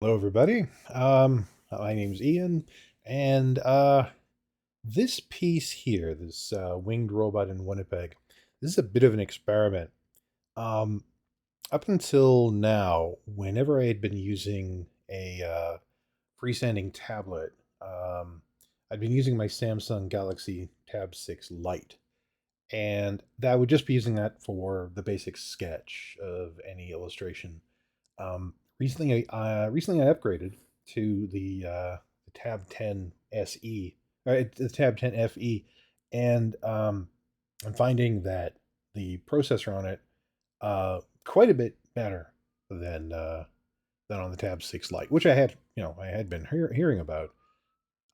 Hello, everybody. My name's Ian, and this piece here, this winged robot in Winnipeg, this is a bit of an experiment. Um, Up until now, whenever I had been using a freestanding tablet, I'd been using my Samsung Galaxy Tab 6 Lite, and that would just be using that for the basic sketch of any illustration. Recently I upgraded to the Tab 10 SE, the Tab 10 FE, and I'm finding that the processor on it quite a bit better than than on the Tab 6 Lite, which I had been hearing about.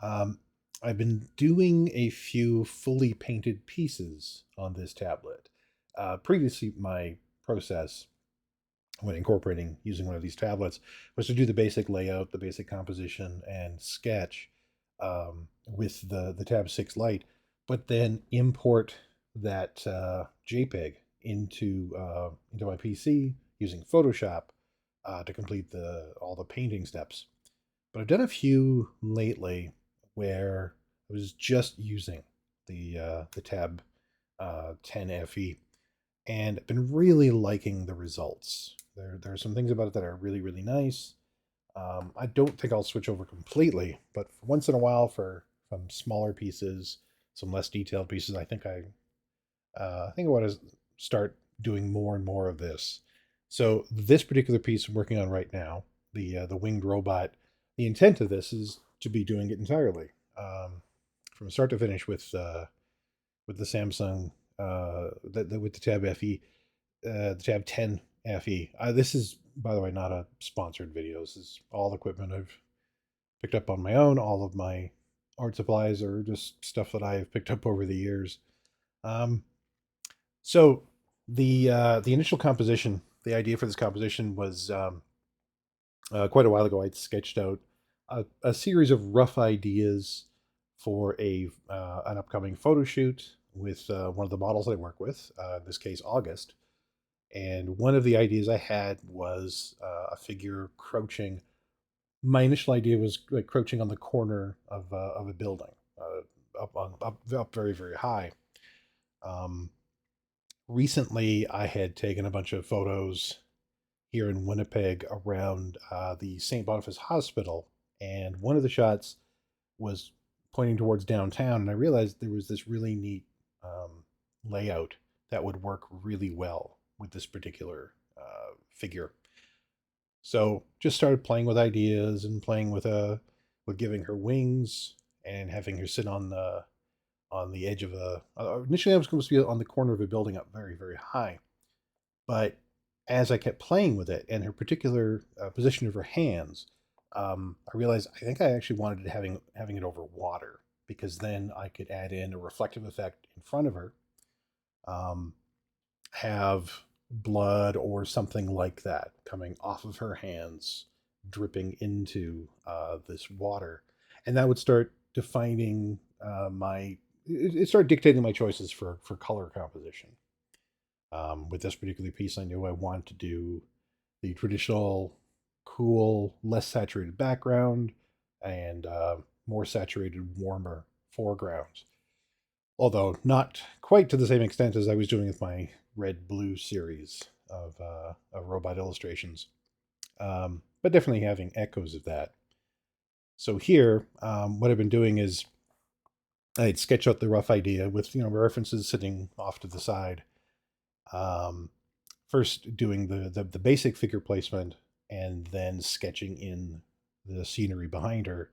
Um, I've been doing a few fully painted pieces on this tablet. Previously, my process when incorporating using one of these tablets was to do the basic layout, the basic composition, and sketch with the Tab 6 Lite, but then import that JPEG into my PC using Photoshop to complete the all the painting steps. But I've done a few lately where I was just using the Tab 10 FE, and I've been really liking the results. There are some things about it that are really nice. I don't think I'll switch over completely, but once in a while for some smaller pieces, some less detailed pieces, I think I want to start doing more and more of this. So this particular piece I'm working on right now, the winged robot, the intent of this is to be doing it entirely from start to finish with the Samsung with the Tab FE, the Tab 10 FE. This is, by the way, not a sponsored video. This is all equipment I've picked up on my own. All of my art supplies are just stuff that I've picked up over the years. Um, so the initial composition, the idea for this composition was quite a while ago. I'd sketched out a series of rough ideas for a an upcoming photo shoot with one of the models I work with, in this case August. And one of the ideas I had was a figure crouching. My initial idea was like crouching on the corner of a building, up very high. Um, Recently, I had taken a bunch of photos here in Winnipeg around the St. Boniface Hospital, and one of the shots was pointing towards downtown, and I realized there was this really neat layout that would work really well with this particular figure. So just started playing with ideas and playing with giving her wings and having her sit on the edge of a. Initially, I was supposed to be on the corner of a building up very high, but as I kept playing with it and her particular position of her hands, I realized I think I actually wanted it having it over water because then I could add in a reflective effect in front of her, um, have blood or something like that coming off of her hands, dripping into this water, and that would start defining my. It started dictating my choices for color composition. With this particular piece, I knew I wanted to do the traditional, cool, less saturated background and more saturated, warmer foregrounds. Although not quite to the same extent as I was doing with my red blue series of robot illustrations, but definitely having echoes of that. So here, what I've been doing is I'd sketch out the rough idea with references sitting off to the side. Um, First doing the basic figure placement and then sketching in the scenery behind her,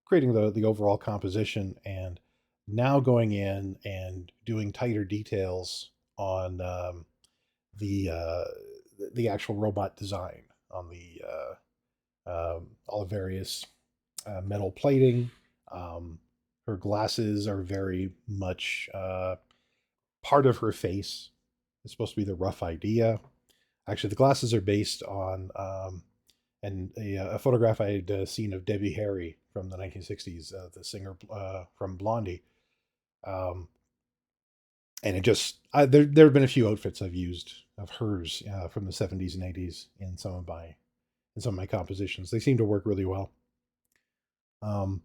creating the overall composition, and now going in and doing tighter details on the actual robot design on the all the various metal plating. Um, Her glasses are very much part of her face. It's supposed to be the rough idea. Actually, the glasses are based on a photograph I had seen of Debbie Harry from the 1960s, the singer from Blondie. Um, and it just there have been a few outfits I've used of hers from the 70s and 80s in some of my in some of my compositions. They seem to work really well. Um,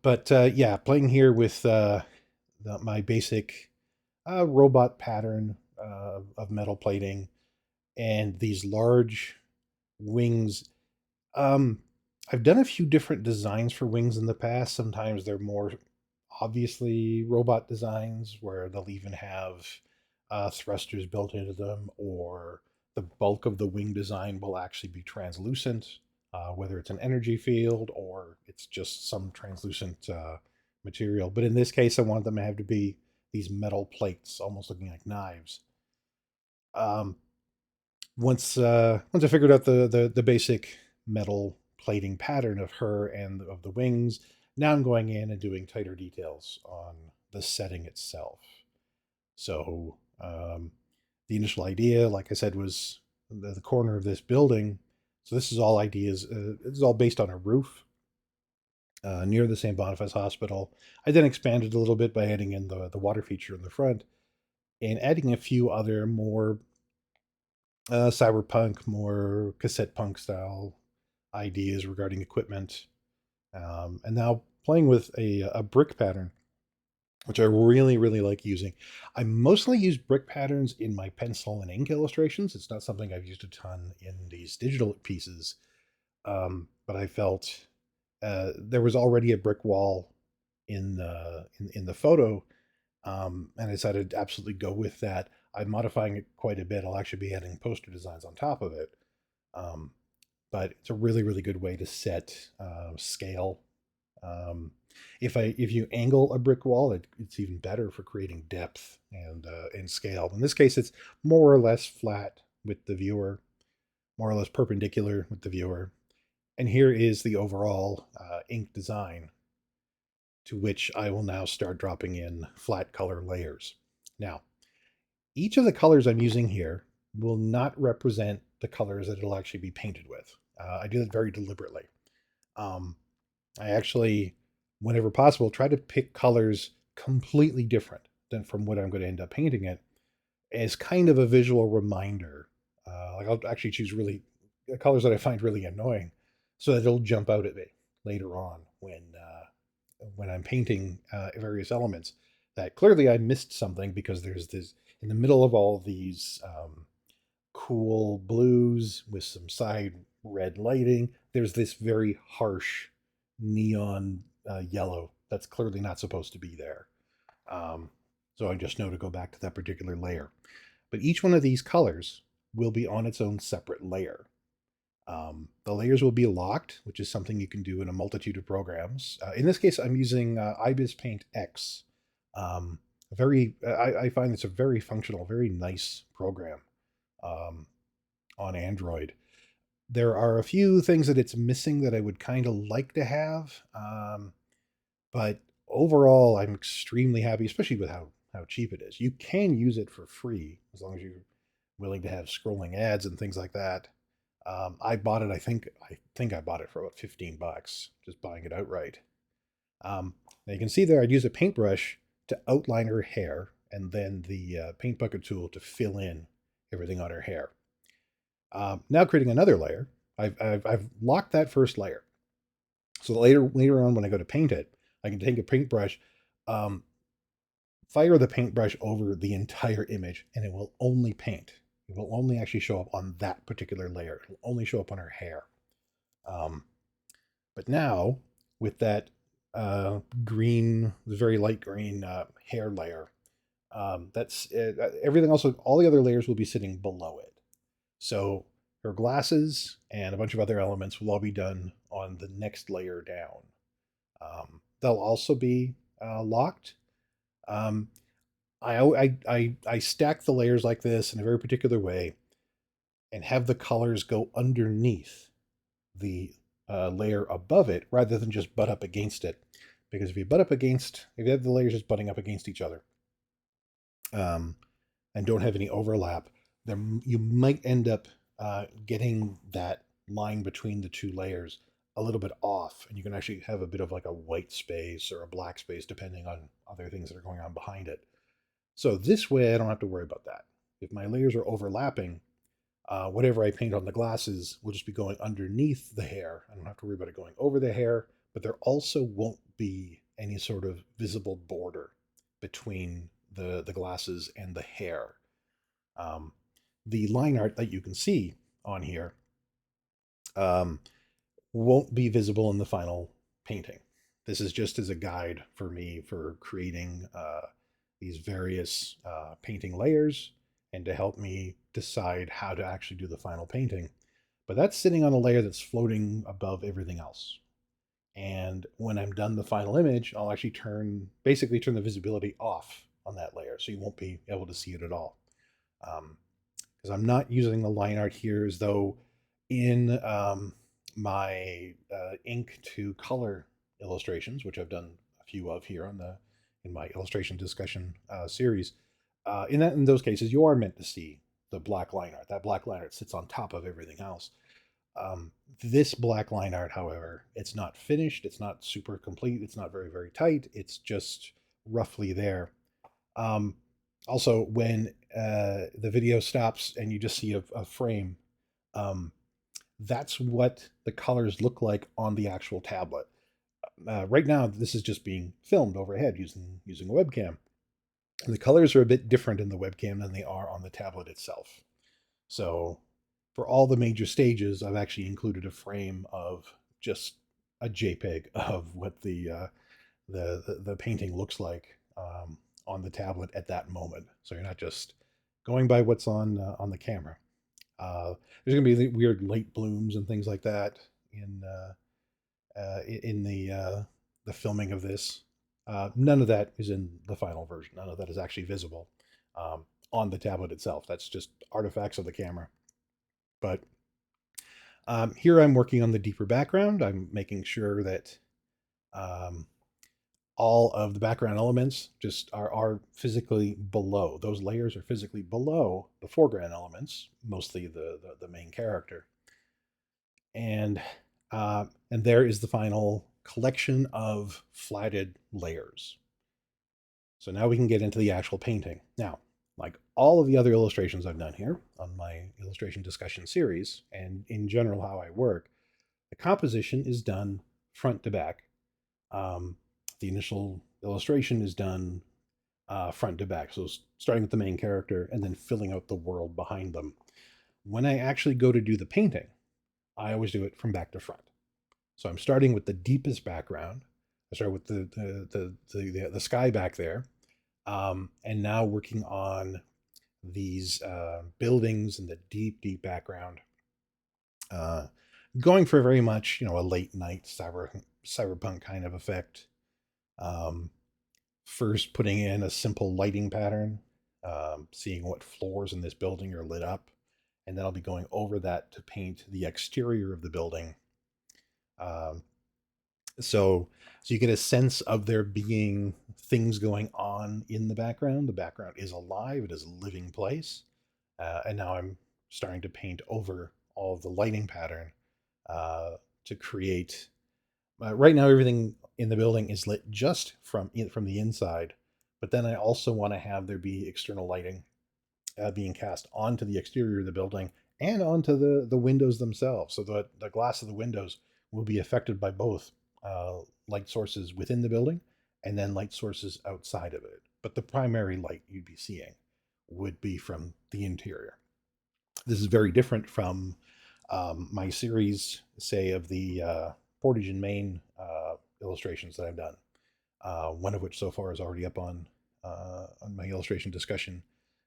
but yeah, playing here with my basic robot pattern of metal plating and these large wings. Um, I've done a few different designs for wings in the past. Sometimes they're more obviously robot designs where they'll even have thrusters built into them, or the bulk of the wing design will actually be translucent, whether it's an energy field or it's just some translucent material. But in this case, I wanted them to have to be these metal plates, almost looking like knives. Um, once I figured out the basic metal plating pattern of her and of the wings, now I'm going in and doing tighter details on the setting itself. So the initial idea, like I said, was the corner of this building. So this is all ideas. This is all based on a roof near the St. Boniface Hospital. I then expanded a little bit by adding in the water feature in the front and adding a few other more cyberpunk, more cassette punk style ideas regarding equipment. And now playing with a brick pattern, which I really, really like using. I mostly use brick patterns in my pencil and ink illustrations. It's not something I've used a ton in these digital pieces. But I felt there was already a brick wall in the photo, and I decided to absolutely go with that. I'm modifying it quite a bit. I'll actually be adding poster designs on top of it. Um, but it's a really, really good way to set scale. Um, if you angle a brick wall, it's even better for creating depth and scale. In this case, it's more or less flat with the viewer, more or less perpendicular with the viewer. And here is the overall ink design, to which I will now start dropping in flat color layers. Now, each of the colors I'm using here will not represent the colors that it'll actually be painted with. I do that very deliberately. Um, I actually, whenever possible, try to pick colors completely different than from what I'm going to end up painting it as kind of a visual reminder. Like I'll actually choose really colors that I find really annoying so that it'll jump out at me later on when I'm painting various elements. That clearly I missed something because there's this in the middle of all these cool blues with some side red lighting. There's this very harsh neon yellow that's clearly not supposed to be there. Um, so I just know to go back to that particular layer. But each one of these colors will be on its own separate layer. The layers will be locked, which is something you can do in a multitude of programs. In this case, I'm using Ibis Paint X. I find it's a very functional, very nice program um, on Android. There are a few things that it's missing that I would kind of like to have, but overall, I'm extremely happy, especially with how cheap it is. You can use it for free as long as you're willing to have scrolling ads and things like that. I bought it. I think I bought it for about $15, just buying it outright. Now you can see there, I'd use a paintbrush to outline her hair, and then the paint bucket tool to fill in everything on her hair. Now creating another layer, I've locked that first layer. So later on when I go to paint it, I can take a paintbrush, um, fire the paintbrush over the entire image, and it will only paint. It will only actually show up on that particular layer. It will only show up on her hair. Um, but now with that green, the very light green hair layer, that's everything else. All the other layers will be sitting below it. So her glasses and a bunch of other elements will all be done on the next layer down. They'll also be locked. Um, I stack the layers like this in a very particular way and have the colors go underneath the layer above it rather than just butt up against it. Because if you have the layers just butting up against each other, um, and don't have any overlap, then you might end up getting that line between the two layers a little bit off, and you can actually have a bit of like a white space or a black space depending on other things that are going on behind it. So this way I don't have to worry about that. If my layers are overlapping, Whatever I paint on the glasses will just be going underneath the hair. I don't have to worry about it going over the hair, but there also won't be any sort of visible border between the glasses and the hair. Um, the line art that you can see on here um, won't be visible in the final painting. This is just as a guide for me for creating these various painting layers and to help me decide how to actually do the final painting. But that's sitting on a layer that's floating above everything else. And when I'm done the final image, I'll actually basically turn the visibility off on that layer, so you won't be able to see it at all. Because I'm not using the line art here as though in my ink to color illustrations, which I've done a few of here in my illustration discussion series. In those cases, you are meant to see the black line art. That black line art sits on top of everything else. This black line art, however, it's not finished. It's not super complete. It's not very, very tight. It's just roughly there. Um, Also, when the video stops and you just see a frame, um, that's what the colors look like on the actual tablet. Right now, this is just being filmed overhead using a webcam. And the colors are a bit different in the webcam than they are on the tablet itself. So for all the major stages, I've actually included a frame of just a JPEG of what the painting looks like on the tablet at that moment. So you're not just going by what's on the camera. There's going to be weird late blooms and things like that in the filming of this. None of that is in the final version. None of that is actually visible on the tablet itself. That's just artifacts of the camera. But here I'm working on the deeper background. I'm making sure that um, all of the background elements just are physically below. Those layers are physically below the foreground elements, mostly the main character. And there is the final collection of flatted layers. So now we can get into the actual painting. Now, like all of the other illustrations I've done here on my illustration discussion series, and in general how I work, the composition is done front to back. The initial illustration is done front to back. So starting with the main character and then filling out the world behind them. When I actually go to do the painting, I always do it from back to front. So I'm starting with the deepest background. I start with the sky back there, and now working on these buildings in the deep background. Going for very much a late night cyberpunk kind of effect. First putting in a simple lighting pattern, seeing what floors in this building are lit up, and then I'll be going over that to paint the exterior of the building. Um, so you get a sense of there being things going on in the background. The background is alive; it is a living place. And now I'm starting to paint over all of the lighting pattern to create. Right now, everything in the building is lit just from the inside, but then I also want to have there be external lighting being cast onto the exterior of the building and onto the windows themselves. So the glass of the windows will be affected by both light sources within the building and then light sources outside of it. But the primary light you'd be seeing would be from the interior. This is very different from my series, say, of the Portage and Maine illustrations that I've done. One of which so far is already up on my illustration discussion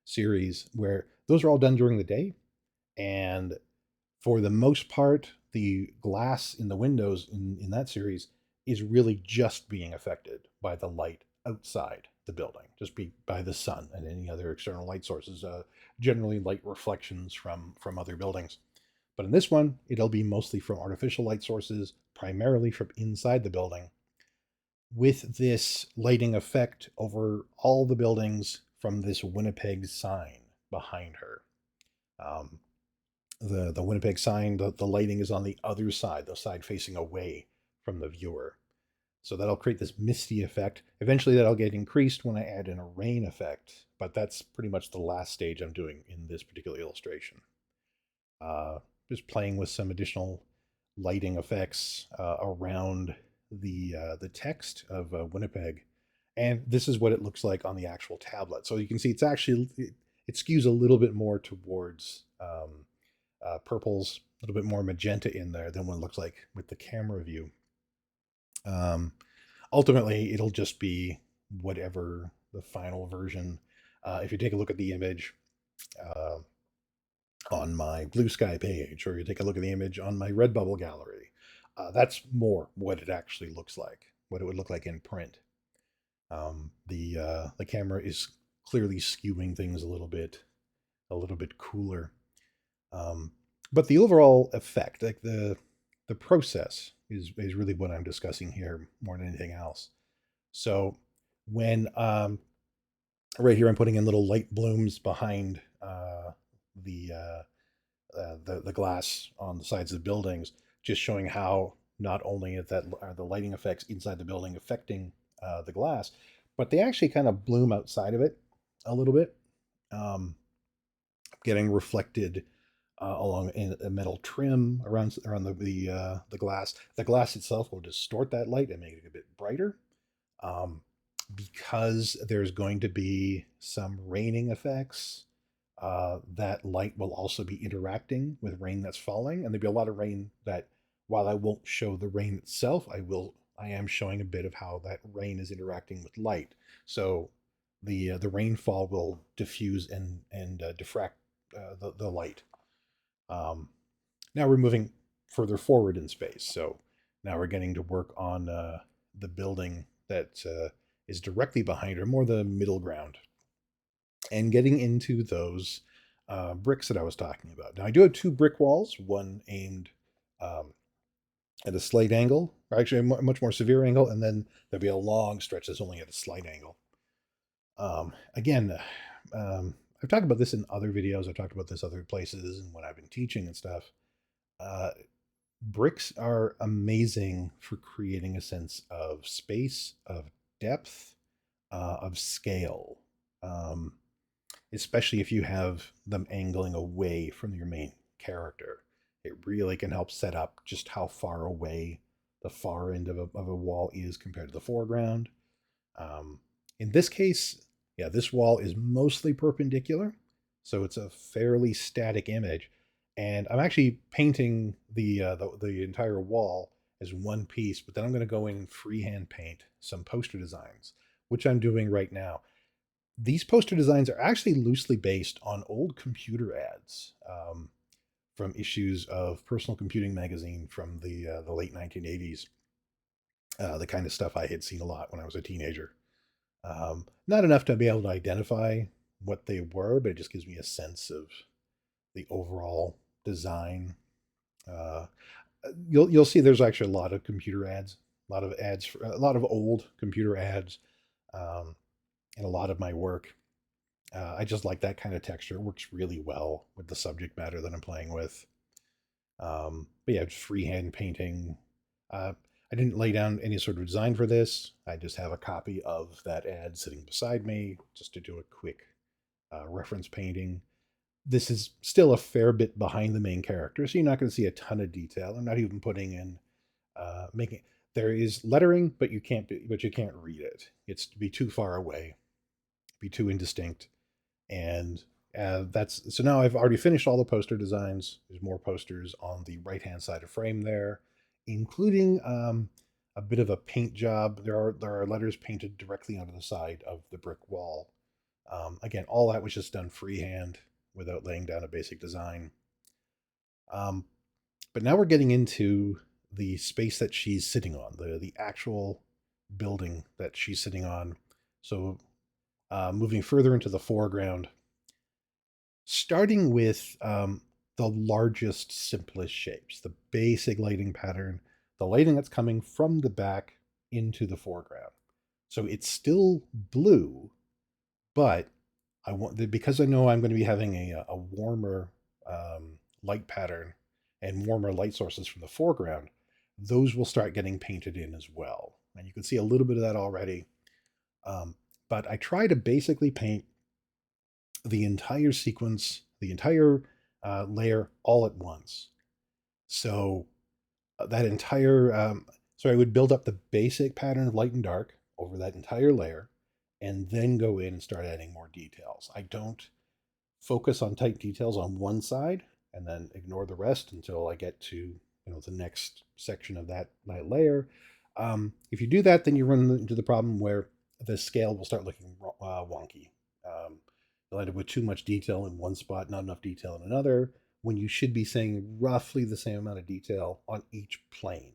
series, where those are all done during the day. And for the most part, the glass in the windows in that series is really just being affected by the light outside the building, just by the sun and any other external light sources, generally light reflections from other buildings. But in this one, it'll be mostly from artificial light sources, primarily from inside the building, with this lighting effect over all the buildings from this Winnipeg sign behind her. Um, the Winnipeg sign, the lighting is on the other side, the side facing away from the viewer. So that'll create this misty effect. Eventually that'll get increased when I add in a rain effect, but that's pretty much the last stage I'm doing in this particular illustration. uh, just playing with some additional lighting effects around the text of Winnipeg, and this is what it looks like on the actual tablet. So you can see it's actually it skews a little bit more towards purples, a little bit more magenta in there than what it looks like with the camera view. Um, Ultimately, it'll just be whatever the final version. If you take a look at the image uh, on my Blue Sky page, or you take a look at the image on my Redbubble gallery, that's more what it actually looks like, what it would look like in print. The camera is clearly skewing things a little bit cooler. Um, but the overall effect, like the process, is really what I'm discussing here more than anything else. So when right here I'm putting in little light blooms behind the, the glass on the sides of the buildings, just showing how not only is that are the lighting effects inside the building affecting the glass, but they actually kind of bloom outside of it a little bit, um, getting reflected along in a metal trim around the glass. The glass itself will distort that light and make it a bit brighter. Um, because there's going to be some raining effects, that light will also be interacting with rain that's falling, and there'll be a lot of rain that, while I won't show the rain itself, I am showing a bit of how that rain is interacting with light. So the rainfall will diffuse and diffract the light. Um, Now we're moving further forward in space. So now we're getting to work on the building that is directly behind her, more the middle ground, and getting into those bricks that I was talking about. Now I do have two brick walls, one aimed um, at a slight angle, or actually a much more severe angle, and then there'll be a long stretch that's only at a slight angle. Again, I've talked about this in other videos. I've talked about this other places and when I've been teaching and stuff. Uh, Bricks are amazing for creating a sense of space, of depth, of scale, um, especially if you have them angling away from your main character. It really can help set up just how far away the far end of a wall is compared to the foreground. Um, in this case, yeah, this wall is mostly perpendicular, so it's a fairly static image. And I'm actually painting the entire wall as one piece, but then I'm going to go in and freehand paint some poster designs, which I'm doing right now. These poster designs are actually loosely based on old computer ads from issues of Personal Computing magazine from the late 1980s. The kind of stuff I had seen a lot when I was a teenager. Not enough to be able to identify what they were, but it just gives me a sense of the overall design. Uh, you'll see there's actually a lot of computer ads, a lot of ads, a lot of old computer ads, um, in a lot of my work. I just like that kind of texture. It works really well with the subject matter that I'm playing with. But yeah, just freehand painting. Uh, I didn't lay down any sort of design for this. I just have a copy of that ad sitting beside me just to do a quick reference painting. This is still a fair bit behind the main character, so you're not going to see a ton of detail. I'm not even putting in making. There is lettering, but you can't read it. It's to be too far away, be too indistinct, and that's so now I've already finished all the poster designs. There's more posters on the right hand side of frame there, including a bit of a paint job. There are letters painted directly onto the side of the brick wall. Again, all that was just done freehand without laying down a basic design. Um, but now we're getting into the space that she's sitting on, the actual building that she's sitting on. So moving further into the foreground, starting with the largest, simplest shapes, the basic lighting pattern, the lighting that's coming from the back into the foreground. So it's still blue, but I want, because I know I'm going to be having a warmer light pattern and warmer light sources from the foreground, those will start getting painted in as well. And you can see a little bit of that already. But I try to basically paint the entire sequence, the entire layer all at once. So that entire, so I would build up the basic pattern of light and dark over that entire layer, and then go in and start adding more details. I don't focus on tight details on one side and then ignore the rest until I get to the next section of that layer. If you do that, then you run into the problem where the scale will start looking wonky. You'll end up with too much detail in one spot, not enough detail in another, when you should be saying roughly the same amount of detail on each plane.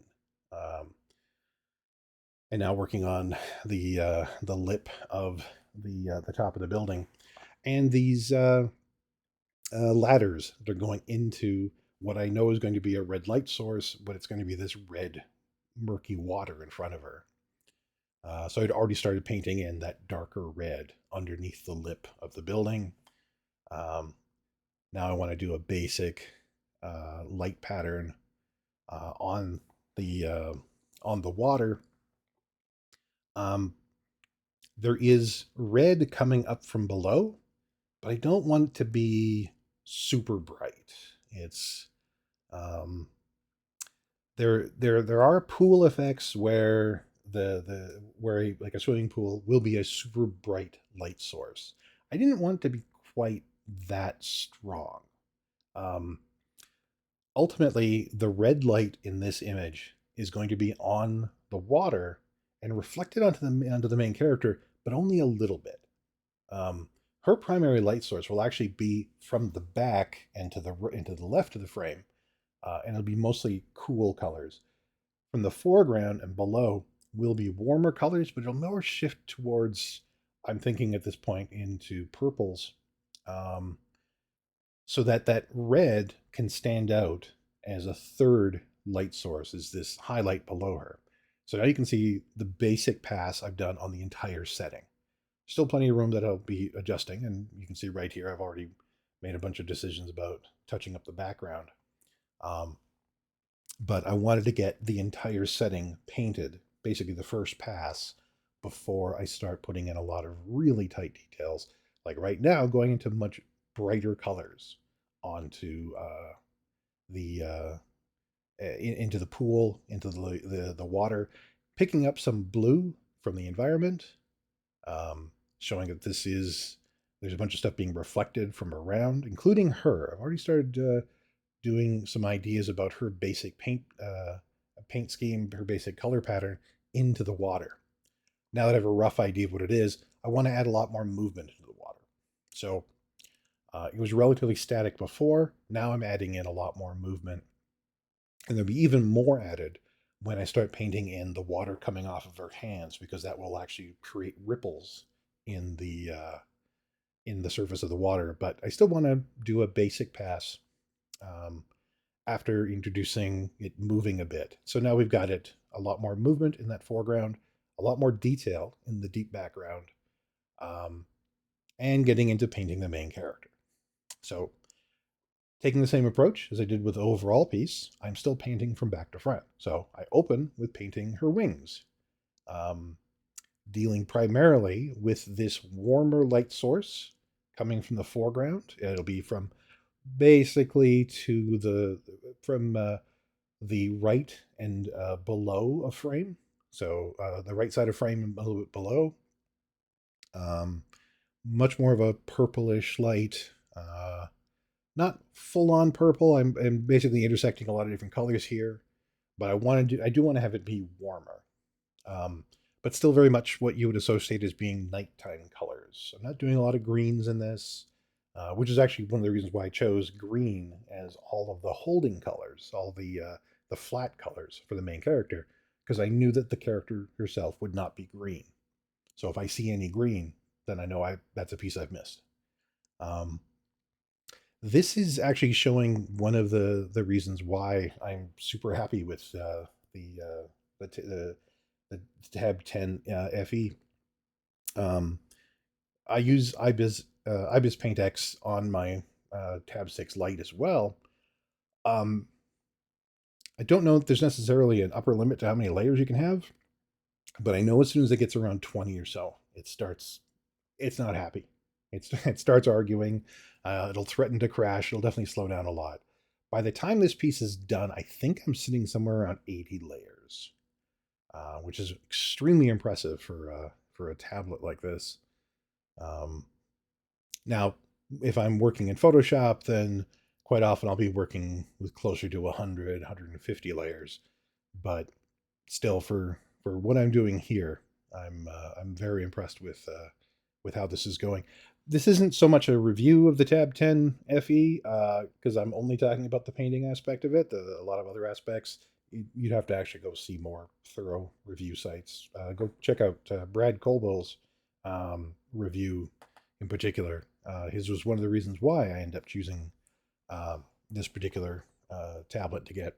And now working on the lip of the top of the building, and these ladders that are going into what I know is going to be a red light source, but it's going to be this red, murky water in front of her. So I'd already started painting in that darker red underneath the lip of the building. Now I want to do a basic light pattern on the water. There is red coming up from below, but I don't want it to be super bright. It's there are pool effects where like a swimming pool will be a super bright light source. I didn't want it to be quite that strong. Ultimately, the red light in this image is going to be on the water and reflected onto the main character, but only a little bit. Her primary light source will actually be from the back and to the left of the frame, and it'll be mostly cool colors. From the foreground and below will be warmer colors, but it'll more shift towards, I'm thinking at this point, into purples, so that red can stand out as a third light source, is this highlight below her. So now you can see the basic pass I've done on the entire setting. Still plenty of room that I'll be adjusting, and you can see right here I've already made a bunch of decisions about touching up the background. But I wanted to get the entire setting painted, basically the first pass, before I start putting in a lot of really tight details. Like right now, going into much brighter colors onto into the pool, into the water, picking up some blue from the environment, showing that there's a bunch of stuff being reflected from around, including her. I've already started doing some ideas about her basic paint scheme, her basic color pattern into the water. Now that I have a rough idea of what it is, I want to add a lot more movement into the water. So it was relatively static before. Now I'm adding in a lot more movement. And there'll be even more added when I start painting in the water coming off of her hands, because that will actually create ripples in the surface of the water. But I still want to do a basic pass after introducing it moving a bit. So now we've got it a lot more movement in that foreground, a lot more detail in the deep background, and getting into painting the main character. So taking the same approach as I did with the overall piece, I'm still painting from back to front. So I open with painting her wings, dealing primarily with this warmer light source coming from the foreground. It'll be from basically from the right and below a frame. So the right side of frame a little bit below. Much more of a purplish light. Not full on purple. I'm basically intersecting a lot of different colors here, but I do want to have it be warmer, but still very much what you would associate as being nighttime colors. I'm not doing a lot of greens in this, which is actually one of the reasons why I chose green as all of the holding colors, all the flat colors for the main character, because I knew that the character herself would not be green. So if I see any green, then I know that's a piece I've missed. This is actually showing one of the reasons why I'm super happy with the Tab 10 FE. I use Ibis Paint X on my Tab 6 Lite as well. I don't know if there's necessarily an upper limit to how many layers you can have, but I know as soon as it gets around 20 or so, it's not happy. It starts arguing. It'll threaten to crash. It'll definitely slow down a lot. By the time this piece is done, I think I'm sitting somewhere around 80 layers, which is extremely impressive for a tablet like this. Um, Now, if I'm working in Photoshop, then quite often I'll be working with closer to 100, 150 layers. But still, for what I'm doing here, I'm very impressed with how this is going. This isn't so much a review of the Tab 10 FE because I'm only talking about the painting aspect of it. A lot of other aspects, you'd have to actually go see more thorough review sites. Go check out Brad Colville's review in particular. His was one of the reasons why I ended up choosing this particular tablet to get.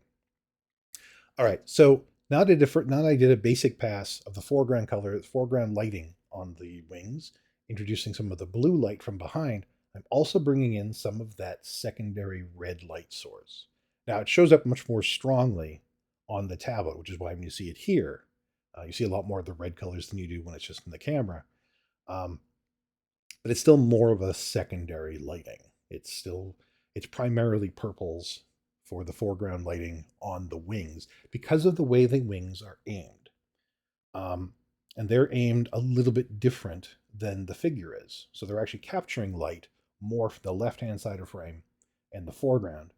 All right, so now now I did a basic pass of the foreground color, the foreground lighting on the wings, introducing some of the blue light from behind. I'm also bringing in some of that secondary red light source. Now it shows up much more strongly on the tablet, which is why when you see it here, you see a lot more of the red colors than you do when it's just in the camera. Um, but it's still more of a secondary lighting. It's primarily purples for the foreground lighting on the wings because of the way the wings are aimed. Um, and they're aimed a little bit different than the figure is. So they're actually capturing light more from the left-hand side of frame and the foreground,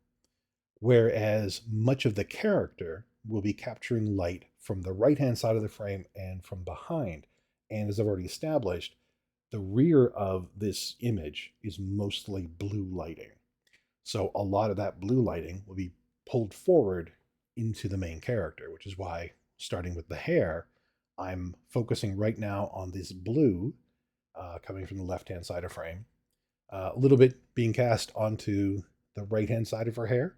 whereas much of the character will be capturing light from the right-hand side of the frame and from behind. And as I've already established, the rear of this image is mostly blue lighting. So a lot of that blue lighting will be pulled forward into the main character, which is why, starting with the hair, I'm focusing right now on this blue coming from the left-hand side of frame, a little bit being cast onto the right-hand side of her hair,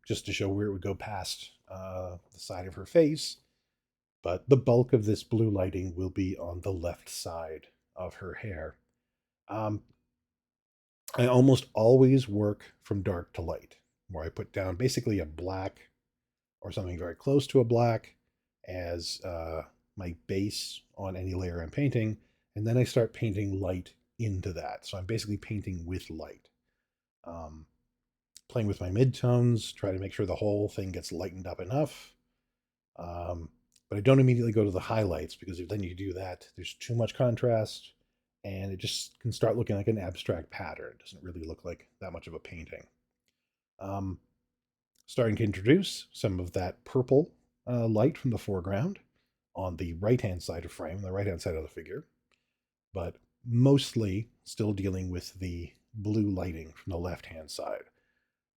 just to show where it would go past the side of her face. But the bulk of this blue lighting will be on the left side of her hair. I almost always work from dark to light, where I put down basically a black or something very close to a black as my base on any layer I'm painting, and then I start painting light into that. So I'm basically painting with light. Playing with my midtones, try to make sure the whole thing gets lightened up enough. But I don't immediately go to the highlights because if then you do that, there's too much contrast and it just can start looking like an abstract pattern. It doesn't really look like that much of a painting. Starting to introduce some of that purple light from the foreground on the right-hand side of frame, the right-hand side of the figure, but mostly still dealing with the blue lighting from the left-hand side.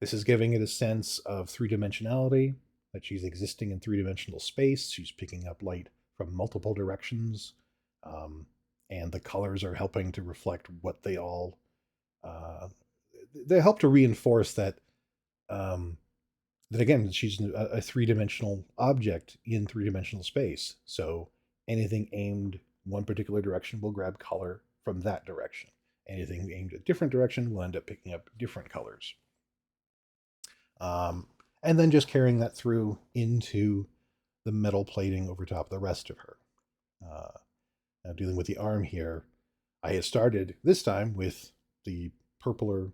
This is giving it a sense of three-dimensionality, that she's existing in three-dimensional space. She's picking up light from multiple directions, and the colors are helping to reflect what they all. They help to reinforce that. That again, she's a three-dimensional object in three-dimensional space. So anything aimed one particular direction will grab color from that direction. Anything aimed a different direction will end up picking up different colors. And then just carrying that through into the metal plating over top of the rest of her. Now dealing with the arm here, I had started this time with the purpler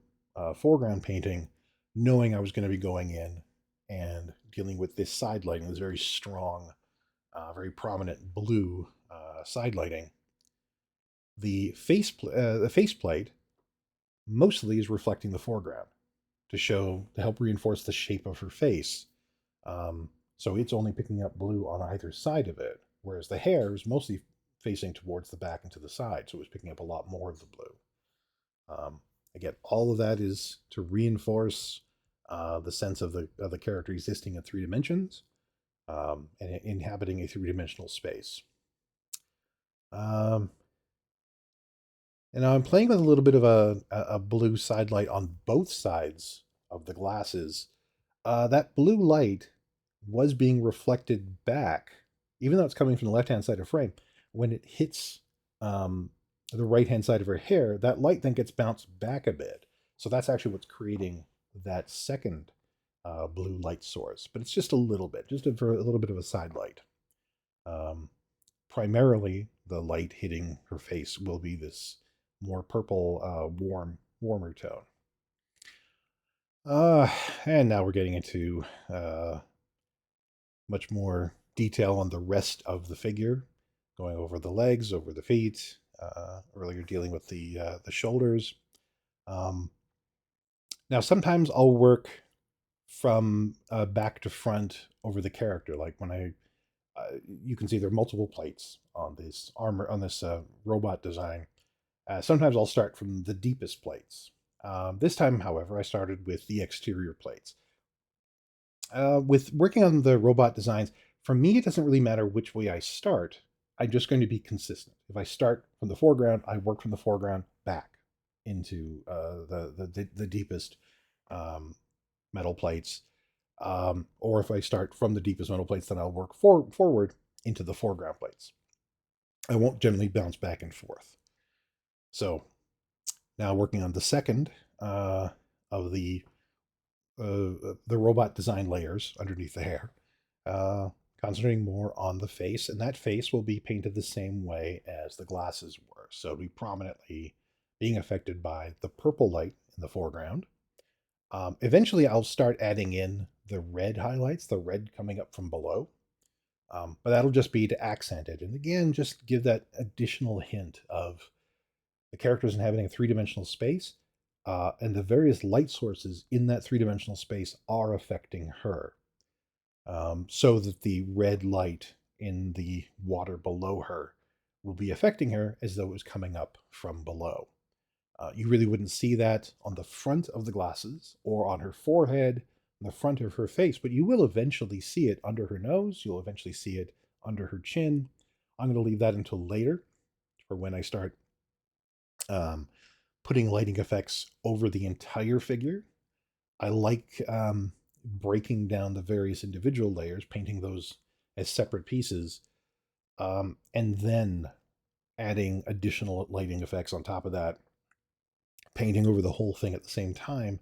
foreground painting, knowing I was going to be going in and dealing with this side lighting, this very strong, very prominent blue side lighting. The faceplate mostly is reflecting the foreground to help reinforce the shape of her face. So it's only picking up blue on either side of it, whereas the hair is mostly facing towards the back and to the side, so it was picking up a lot more of the blue. Again, all of that is to reinforce the sense of the character existing in 3 dimensions and inhabiting a 3-dimensional space. And now I'm playing with a little bit of a blue side light on both sides of the glasses. That blue light was being reflected back, even though it's coming from the left-hand side of frame. When it hits the right-hand side of her hair, that light then gets bounced back a bit. So that's actually what's creating that second blue light source. But it's just a little bit, for a little bit of a side light. Primarily, the light hitting her face will be this more purple, warmer tone. Uh, and now we're getting into much more detail on the rest of the figure, going over the legs, over the feet. Earlier dealing with the shoulders. Um, Now sometimes I'll work from back to front over the character. Like when you can see there are multiple plates on this armor on this robot design. Sometimes I'll start from the deepest plates. This time, however, I started with the exterior plates. With working on the robot designs, for me, it doesn't really matter which way I start. I'm just going to be consistent. If I start from the foreground, I work from the foreground back into the deepest um, metal plates. Or if I start from the deepest metal plates, then I'll work forward into the foreground plates. I won't generally bounce back and forth. So now working on the second of the robot design layers underneath the hair, uh, concentrating more on the face, and that face will be painted the same way as the glasses were. So it'll be prominently being affected by the purple light in the foreground. Eventually, I'll start adding in the red highlights, the red coming up from below. But that'll just be to accent it. And again, just give that additional hint of the characters inhabiting a three-dimensional space, and the various light sources in that three-dimensional space are affecting her. So that the red light in the water below her will be affecting her as though it was coming up from below. You really wouldn't see that on the front of the glasses or on her forehead, on the front of her face, but you will eventually see it under her nose. You'll eventually see it under her chin. I'm going to leave that until later for when I start um, putting lighting effects over the entire figure. I like breaking down the various individual layers, painting those as separate pieces, and then adding additional lighting effects on top of that, painting over the whole thing at the same time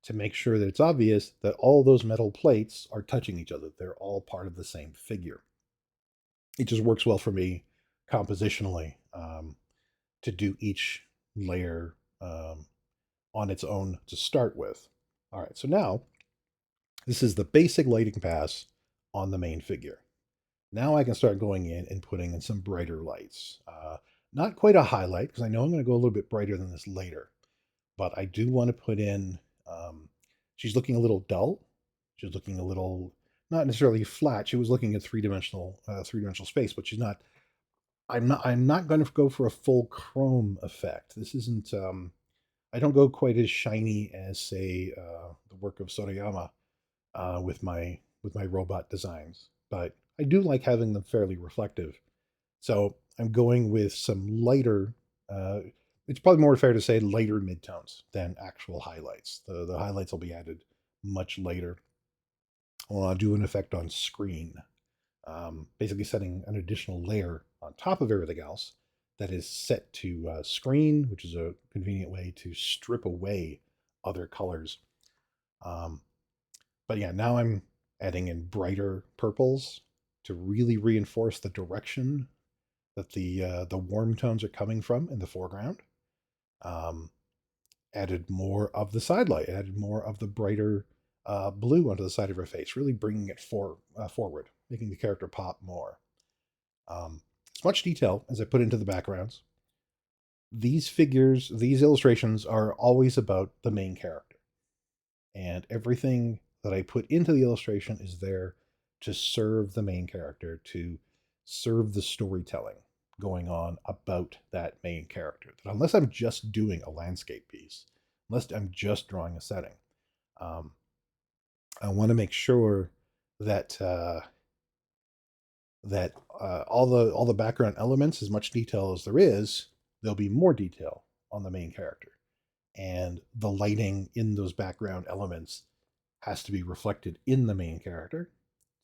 to make sure that it's obvious that all those metal plates are touching each other. They're all part of the same figure. It just works well for me compositionally to do each layer on its own to start with. All right, so now this is the basic lighting pass on the main figure. Now I can start going in and putting in some brighter lights. Not quite a highlight, because I know I'm going to go a little bit brighter than this later. But I do want to put in, she's looking a little dull. She's looking a little, not necessarily flat. She was looking at three-dimensional space, but she's not, I'm not going to go for a full chrome effect. This isn't, I don't go quite as shiny as, say, the work of Sorayama with my robot designs, but I do like having them fairly reflective. So I'm going with some lighter. It's probably more fair to say lighter midtones than actual highlights. The highlights will be added much later. I'll do an effect on screen, basically setting an additional layer on top of everything else that is set to screen, which is a convenient way to strip away other colors. Um, but yeah, now I'm adding in brighter purples to really reinforce the direction that the warm tones are coming from in the foreground. Um, Added more of the side light, added more of the brighter blue onto the side of her face, really bringing it forward, making the character pop more. As much detail as I put into the backgrounds, these figures, these illustrations are always about the main character. And everything that I put into the illustration is there to serve the main character, to serve the storytelling going on about that main character. That unless I'm just doing a landscape piece, unless I'm just drawing a setting, um, I want to make sure that all the background elements, as much detail as there is, there'll be more detail on the main character, and the lighting in those background elements has to be reflected in the main character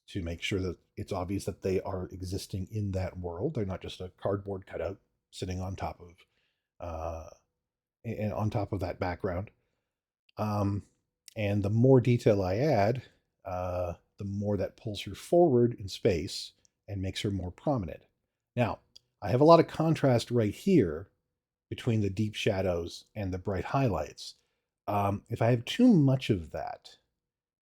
to make sure that it's obvious that they are existing in that world. They're not just a cardboard cutout sitting on top of and on top of that background. Um, and the more detail I add, the more that pulls her forward in space and makes her more prominent. Now, I have a lot of contrast right here between the deep shadows and the bright highlights. If I have too much of that,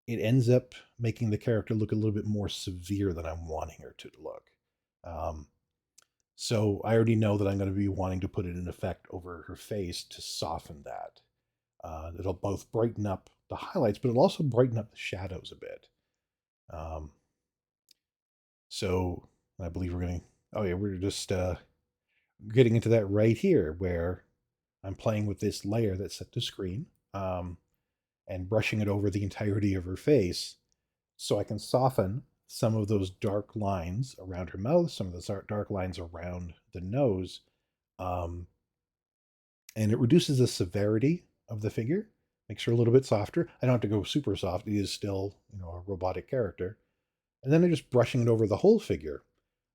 it ends up making the character look a little bit more severe than I'm wanting her to look. Um, so I already know that I'm going to be wanting to put it in effect over her face to soften that. It'll both brighten up the highlights, but it'll also brighten up the shadows a bit. Um, so I believe we're going to, oh yeah, we're just getting into that right here where I'm playing with this layer that's set to screen and brushing it over the entirety of her face so I can soften some of those dark lines around her mouth, some of those dark lines around the nose, um, and it reduces the severity of the figure, makes her a little bit softer. I don't have to go super soft; it is still, a robotic character. And then I'm just brushing it over the whole figure,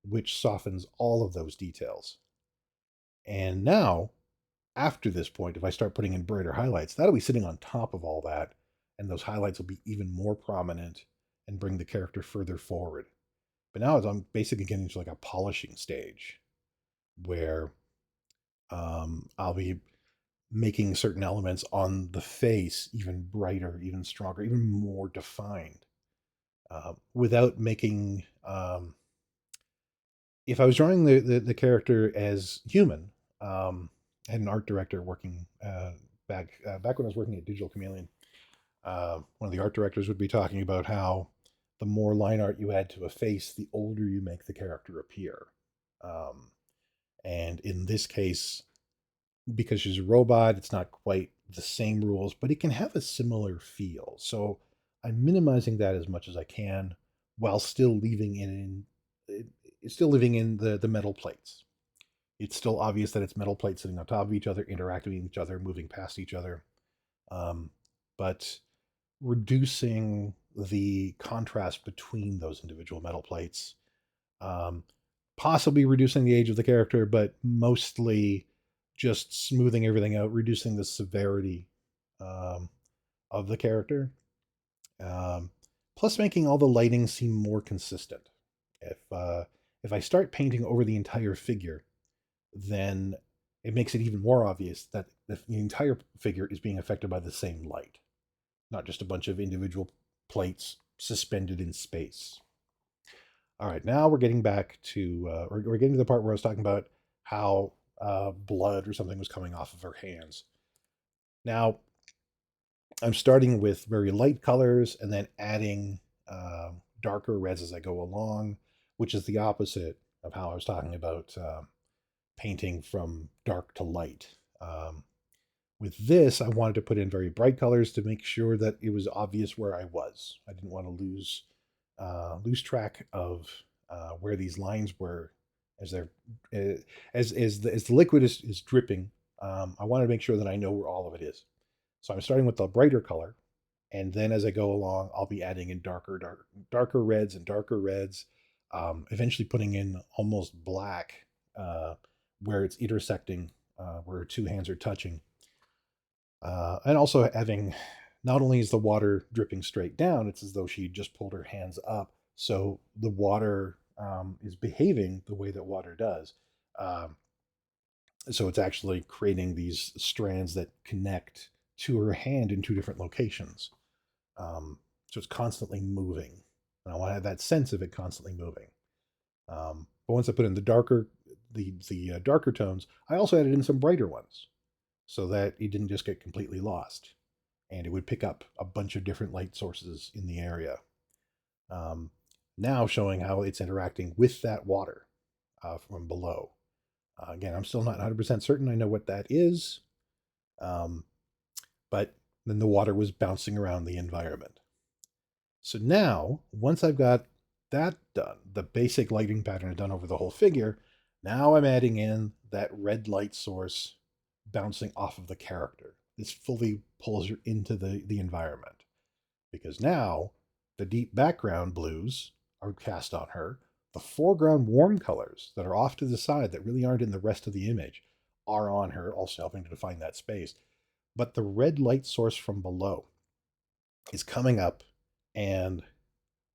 which softens all of those details. And now, after this point, if I start putting in brighter highlights, that'll be sitting on top of all that, and those highlights will be even more prominent and bring the character further forward. But now I'm basically getting to like a polishing stage where I'll be making certain elements on the face even brighter, even stronger, even more defined, without making. If I was drawing the character as human, I had an art director working back when I was working at Digital Chameleon. One of the art directors would be talking about how the more line art you add to a face, the older you make the character appear. Um, and in this case, because she's a robot, it's not quite the same rules, but it can have a similar feel. So I'm minimizing that as much as I can while still leaving it's still living in the metal plates. It's still obvious that it's metal plates sitting on top of each other, interacting with each other, moving past each other. Um, but reducing the contrast between those individual metal plates, um, possibly reducing the age of the character, but mostly just smoothing everything out, reducing the severity um, of the character, um, plus making all the lighting seem more consistent. If I start painting over the entire figure, then it makes it even more obvious that the entire figure is being affected by the same light, not just a bunch of individual plates suspended in space. All right, now we're getting back to we're getting to the part where I was talking about how blood or something was coming off of her hands. Now I'm starting with very light colors and then adding darker reds as I go along, which is the opposite of how I was talking about painting from dark to light. With this, I wanted to put in very bright colors to make sure that it was obvious where I was. I didn't want to lose track of where these lines were as they're as the liquid is dripping. I want to make sure that I know where all of it is. So I'm starting with the brighter color, and then as I go along, I'll be adding in darker reds and darker reds. Eventually, putting in almost black where it's intersecting, where two hands are touching. And also having, not only is the water dripping straight down, it's as though she just pulled her hands up. So the water is behaving the way that water does. Um, so it's actually creating these strands that connect to her hand in two different locations. So it's constantly moving. And I want to have that sense of it constantly moving. But once I put in the darker tones, I also added in some brighter ones so that it didn't just get completely lost, and it would pick up a bunch of different light sources in the area. Um, Now showing how it's interacting with that water from below. Again, I'm still not 100% certain I know what that is, um, but then the water was bouncing around the environment. So now, once I've got that done, the basic lighting pattern done over the whole figure, now I'm adding in that red light source bouncing off of the character. This fully pulls her into the environment. Because now the deep background blues are cast on her. The foreground warm colors that are off to the side that really aren't in the rest of the image are on her, also helping to define that space. But the red light source from below is coming up and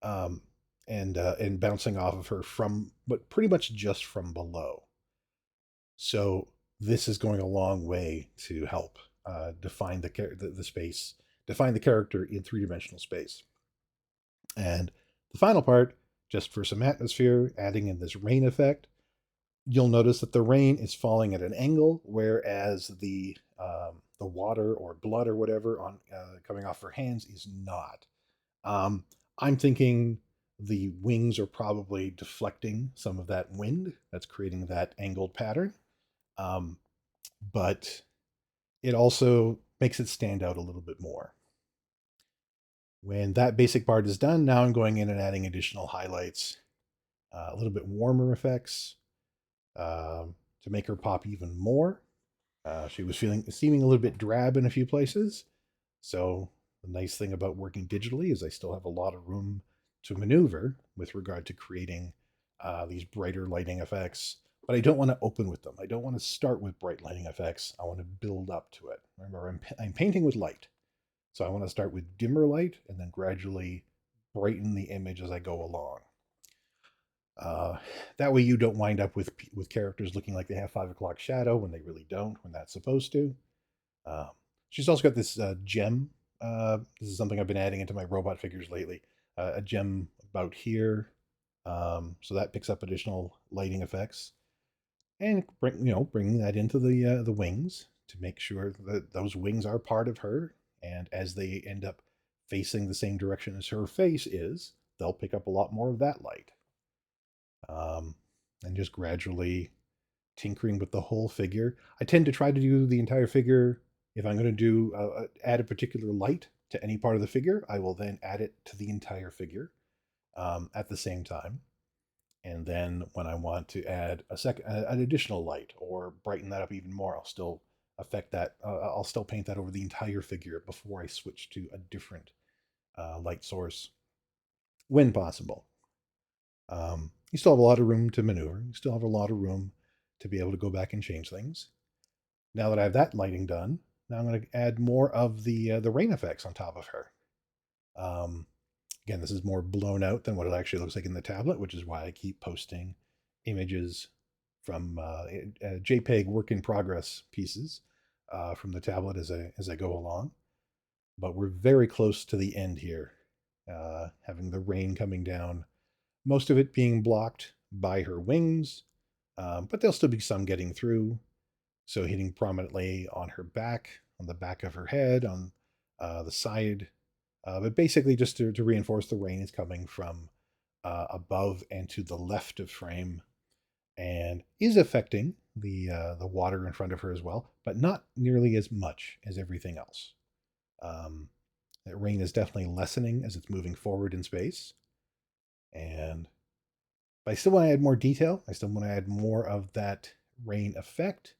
um, and bouncing off of her from, but pretty much just from below. So this is going a long way to help define the space, define the character in three-dimensional space. And the final part, just for some atmosphere, adding in this rain effect, you'll notice that the rain is falling at an angle, whereas the water or blood or whatever on coming off her hands is not. Um, I'm thinking the wings are probably deflecting some of that wind that's creating that angled pattern. Um, but it also makes it stand out a little bit more. When that basic part is done, now I'm going in and adding additional highlights, a little bit warmer effects to make her pop even more. She was seeming a little bit drab in a few places. So the nice thing about working digitally is I still have a lot of room to maneuver with regard to creating these brighter lighting effects. But I don't want to open with them. I don't want to start with bright lighting effects. I want to build up to it. Remember, I'm painting with light. So I want to start with dimmer light and then gradually brighten the image as I go along. That way you don't wind up with characters looking like they have 5 o'clock shadow when they really don't, when that's supposed to. Um, she's also got this gem. This is something I've been adding into my robot figures lately. A gem about here, so that picks up additional lighting effects, and bringing that into the wings to make sure that those wings are part of her. And as they end up facing the same direction as her face is, they'll pick up a lot more of that light. And just gradually tinkering with the whole figure. I tend to try to do the entire figure. If I'm going to do add a particular light to any part of the figure, I will then add it to the entire figure at the same time. And then when I want to add an additional light or brighten that up even more, I'll still affect that. I'll still paint that over the entire figure before I switch to a different light source when possible. You still have a lot of room to maneuver. You still have a lot of room to be able to go back and change things. Now that I have that lighting done, now I'm going to add more of the rain effects on top of her. Again, this is more blown out than what it actually looks like in the tablet, which is why I keep posting images from JPEG work in progress pieces from the tablet as I go along. But we're very close to the end here, having the rain coming down, most of it being blocked by her wings, but there'll still be some getting through. So hitting prominently on her back, on the back of her head, on the side, but basically just to reinforce the rain is coming from above and to the left of frame, and is affecting the water in front of her as well, but not nearly as much as everything else. That rain is definitely lessening as it's moving forward in space, and but I still want to add more detail. I still want to add more of that rain effect.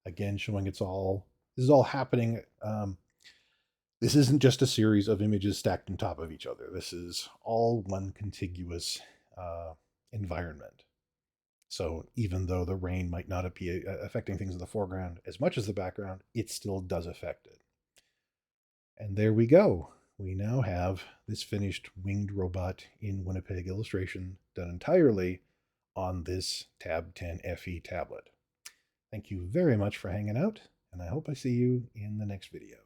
Again, showing this is all happening. This isn't just a series of images stacked on top of each other. This is all one contiguous environment. So even though the rain might not be affecting things in the foreground as much as the background, it still does affect it. And there we go. We now have this finished winged robot in Winnipeg illustration done entirely on this Tab 10 FE tablet. Thank you very much for hanging out, and I hope I see you in the next video.